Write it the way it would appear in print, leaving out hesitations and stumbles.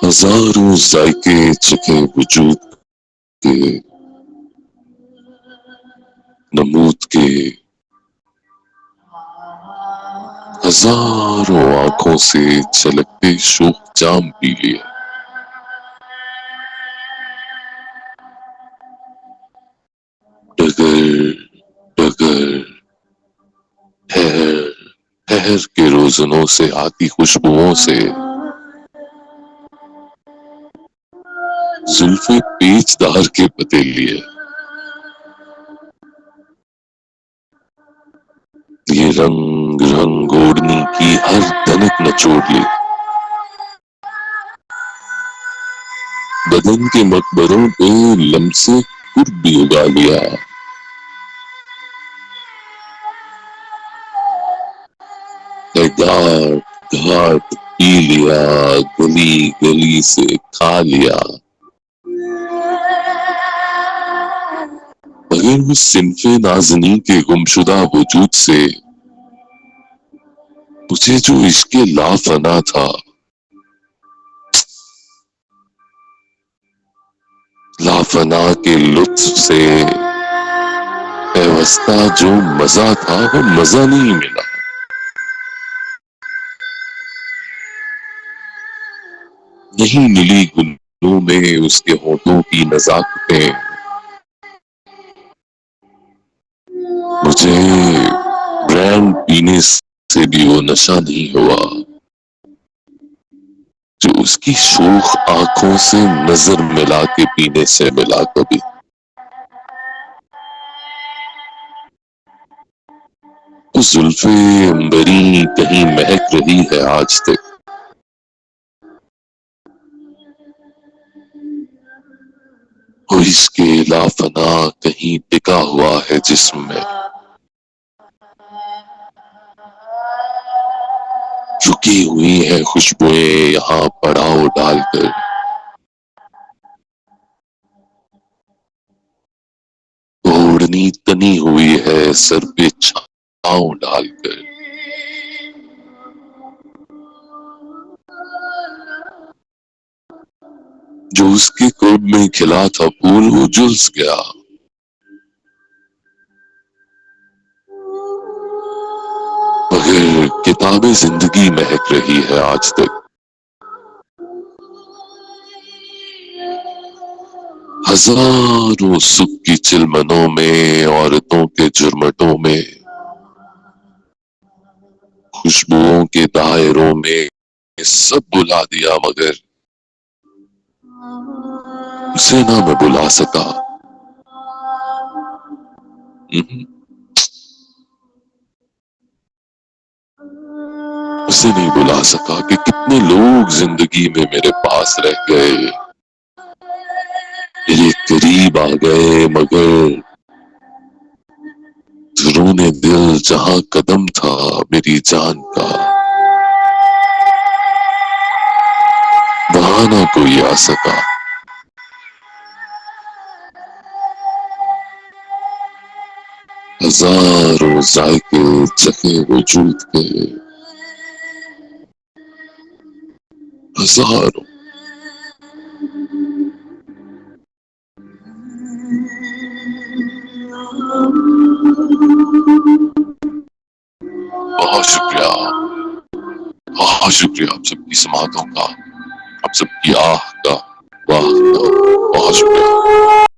ہزاروں ذائقے چکھے وجود کے، نمود کے ہزاروں آنکھوں سے چھلکتے شوق جام پی لیا۔ ڈگر ڈگر ٹھہر ٹھہر کے روزنوں سے آتی خوشبوؤں سے زلفیں پیچ دار کے پتیلی ہے۔ یہ رنگ رنگ اوڑھنی کی ہر دھنک نچوڑ لی، بدن کے مقبروں پہ لمسے قرب بھی اگا لیا۔ اے گھاٹ گھاٹ پی لیا، گلی گلی سے کھا لیا، مگر اس صنف نازنیں کے گمشدہ وجود سے مجھے جو عشق لافنا تھا، لافنا کے لطف سے پیوستہ جو مزہ تھا وہ مزہ نہیں ملا۔ نہیں ملی گلوں میں اس کے ہونٹوں کی نزاکتیں، مجھے برانڈ پینے سے بھی وہ نشہ نہیں ہوا جو اس کی شوخ آنکھوں سے نظر ملا کے پینے سے ملا کبھی۔ وہ زلفیں عنبری کہیں مہک رہی ہے آج تک، وہ عشق لافنا کہیں ٹکا ہوا ہے جسم میں، رکی ہوئی ہے خوشبوئیں یہاں پڑاؤ ڈال کر، اوڑھنی تنی ہوئی ہے سر پہ چھاؤں ڈال کر، جو اس کے قرب میں کھلا تھا پھول وہ جھلس گیا۔ مگر کتاب زندگی مہک رہی ہے آج تک، ہزاروں صبح کی چلمنوں میں، عورتوں کے جرمٹوں میں، خوشبوؤں کے دائروں میں سب بلا دیا مگر اسے نہ میں بلا سکا۔ اسے نہیں بلا سکا کہ کتنے لوگ زندگی میں میرے پاس رہ گئے، میرے قریب آ گئے، مگر درون دل جہاں قدم تھا میری جان کا، وہاں نہ کوئی آ سکا۔ ہزاروں ذائقے چکھے وجود کے، ہزاروں بہت شکریہ، بہت شکریہ آپ سب کی سماعتوں کا، آپ سب کی آہ کا، واہ کا، بہت شکریہ۔